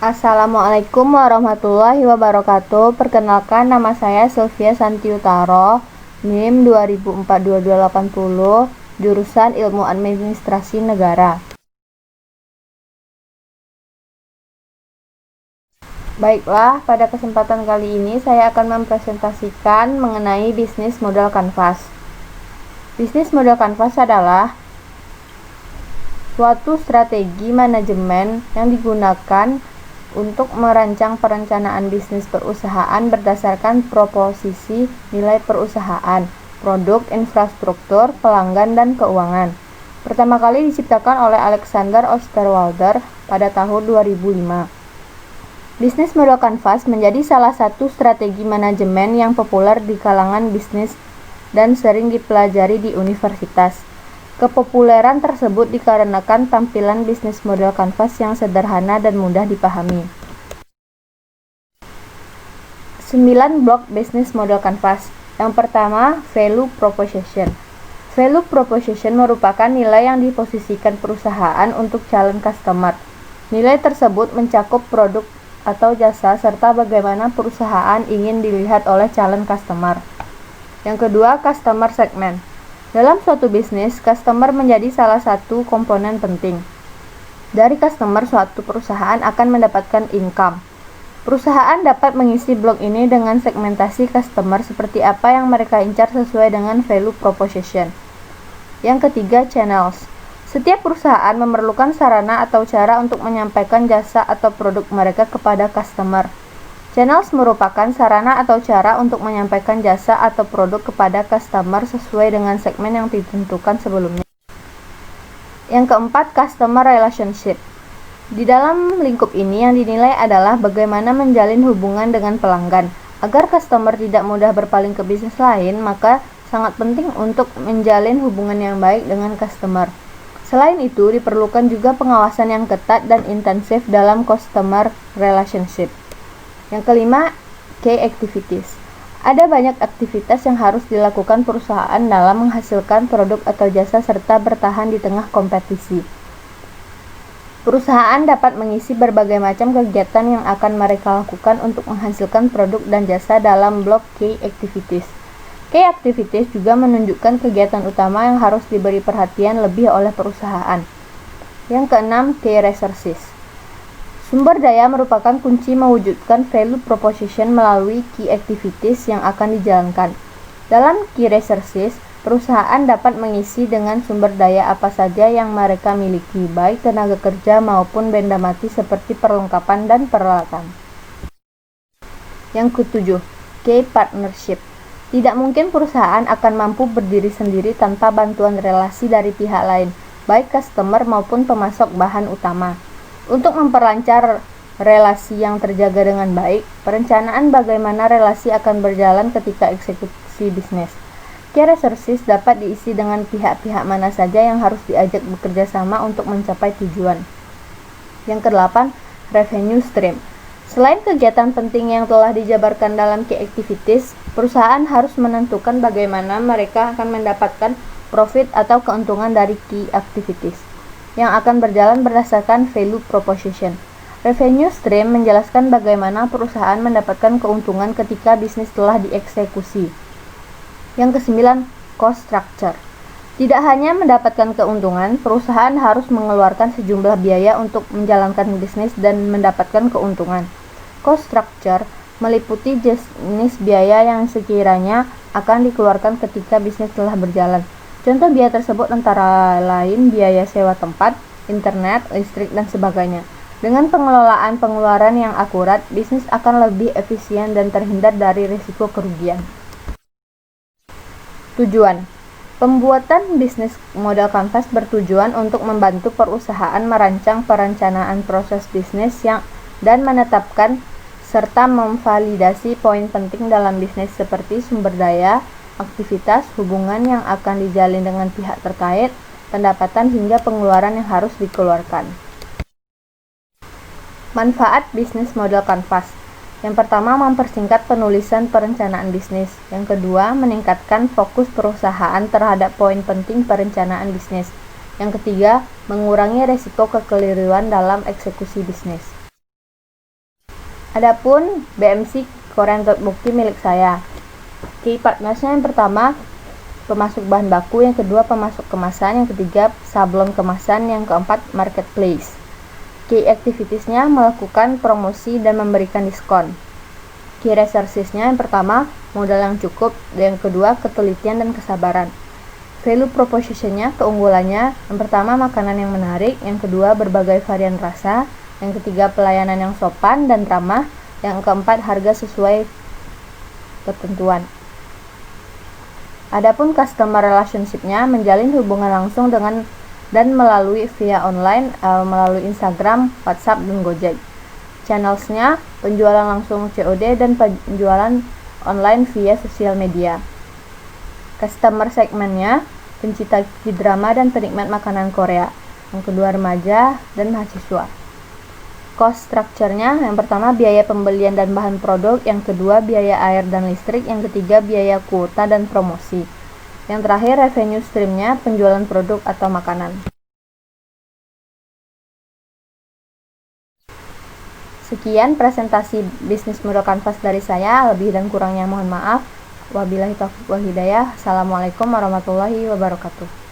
Assalamualaikum warahmatullahi wabarakatuh. Perkenalkan, nama saya Sylvia Santiutaro, NIM 20042280, jurusan Ilmu Administrasi Negara. Baiklah, pada kesempatan kali ini saya akan mempresentasikan mengenai bisnis modal kanvas. Bisnis modal kanvas adalah suatu strategi manajemen yang digunakan untuk merancang perencanaan bisnis perusahaan berdasarkan proposisi nilai perusahaan, produk, infrastruktur, pelanggan, dan keuangan. Pertama kali diciptakan oleh Alexander Osterwalder pada tahun 2005. Bisnis model kanvas menjadi salah satu strategi manajemen yang populer di kalangan bisnis dan sering dipelajari di universitas. Kepopuleran tersebut dikarenakan tampilan bisnis model kanvas yang sederhana dan mudah dipahami. 9 blok bisnis model kanvas. Yang pertama, value proposition. Value proposition merupakan nilai yang diposisikan perusahaan untuk calon customer. Nilai tersebut mencakup produk atau jasa serta bagaimana perusahaan ingin dilihat oleh calon customer. Yang kedua, customer segment. Dalam suatu bisnis, customer menjadi salah satu komponen penting. Dari customer, suatu perusahaan akan mendapatkan income. Perusahaan dapat mengisi blok ini dengan segmentasi customer seperti apa yang mereka incar sesuai dengan value proposition. Yang ketiga, channels. Setiap perusahaan memerlukan sarana atau cara untuk menyampaikan jasa atau produk mereka kepada customer. Channels merupakan sarana atau cara untuk menyampaikan jasa atau produk kepada customer sesuai dengan segmen yang ditentukan sebelumnya. Yang keempat, customer relationship. Di dalam lingkup ini yang dinilai adalah bagaimana menjalin hubungan dengan pelanggan. Agar customer tidak mudah berpaling ke bisnis lain, maka sangat penting untuk menjalin hubungan yang baik dengan customer. Selain itu, diperlukan juga pengawasan yang ketat dan intensif dalam customer relationship. Yang kelima, key activities. Ada banyak aktivitas yang harus dilakukan perusahaan dalam menghasilkan produk atau jasa serta bertahan di tengah kompetisi. Perusahaan dapat mengisi berbagai macam kegiatan yang akan mereka lakukan untuk menghasilkan produk dan jasa dalam blok key activities. Key activities juga menunjukkan kegiatan utama yang harus diberi perhatian lebih oleh perusahaan. Yang keenam, key resources. Sumber daya merupakan kunci mewujudkan value proposition melalui key activities yang akan dijalankan. Dalam key resources, perusahaan dapat mengisi dengan sumber daya apa saja yang mereka miliki, baik tenaga kerja maupun benda mati seperti perlengkapan dan peralatan. Yang ketujuh, key partnership. Tidak mungkin perusahaan akan mampu berdiri sendiri tanpa bantuan relasi dari pihak lain, baik customer maupun pemasok bahan utama. Untuk memperlancar relasi yang terjaga dengan baik, perencanaan bagaimana relasi akan berjalan ketika eksekusi bisnis. Key resources dapat diisi dengan pihak-pihak mana saja yang harus diajak bekerja sama untuk mencapai tujuan. Yang kedelapan, revenue stream. Selain kegiatan penting yang telah dijabarkan dalam key activities, perusahaan harus menentukan bagaimana mereka akan mendapatkan profit atau keuntungan dari key activities yang akan berjalan berdasarkan value proposition. Revenue stream menjelaskan bagaimana perusahaan mendapatkan keuntungan ketika bisnis telah dieksekusi. Yang kesembilan, cost structure. Tidak hanya mendapatkan keuntungan, perusahaan harus mengeluarkan sejumlah biaya untuk menjalankan bisnis dan mendapatkan keuntungan. Cost structure meliputi jenis biaya yang sekiranya akan dikeluarkan ketika bisnis telah berjalan. Contoh biaya tersebut antara lain biaya sewa tempat, internet, listrik, dan sebagainya. Dengan pengelolaan pengeluaran yang akurat, bisnis akan lebih efisien dan terhindar dari risiko kerugian. Tujuan. Pembuatan bisnis model kanvas bertujuan untuk membantu perusahaan merancang perencanaan proses bisnis dan menetapkan serta memvalidasi poin penting dalam bisnis seperti sumber daya, aktivitas, hubungan yang akan dijalin dengan pihak terkait, pendapatan hingga pengeluaran yang harus dikeluarkan. Manfaat bisnis model kanvas. Yang pertama, mempersingkat penulisan perencanaan bisnis. Yang kedua, meningkatkan fokus perusahaan terhadap poin penting perencanaan bisnis. Yang ketiga, mengurangi risiko kekeliruan dalam eksekusi bisnis. Adapun BMC Korean terbukti milik saya. Key partnersnya yang pertama pemasok bahan baku, yang kedua pemasok kemasan, yang ketiga sablon kemasan, yang keempat marketplace. Key activitiesnya melakukan promosi dan memberikan diskon. Key resourcesnya yang pertama modal yang cukup, yang kedua ketelitian dan kesabaran. Value propositionnya, keunggulannya yang pertama makanan yang menarik, yang kedua berbagai varian rasa, yang ketiga pelayanan yang sopan dan ramah, yang keempat harga sesuai ketentuan. Adapun customer relationship-nya menjalin hubungan langsung dengan dan melalui via online, melalui Instagram, WhatsApp, dan Gojek. Channels-nya penjualan langsung COD dan penjualan online via sosial media. Customer segment-nya pencinta K-drama dan penikmat makanan Korea. Yang kedua remaja dan mahasiswa. Cost structure-nya yang pertama biaya pembelian dan bahan produk, yang kedua biaya air dan listrik, yang ketiga biaya kuota dan promosi. Yang terakhir revenue stream-nya penjualan produk atau makanan. Sekian presentasi bisnis model kanvas dari saya, lebih dan kurangnya mohon maaf. Wabillahi taufiq wal hidayah. Assalamualaikum warahmatullahi wabarakatuh.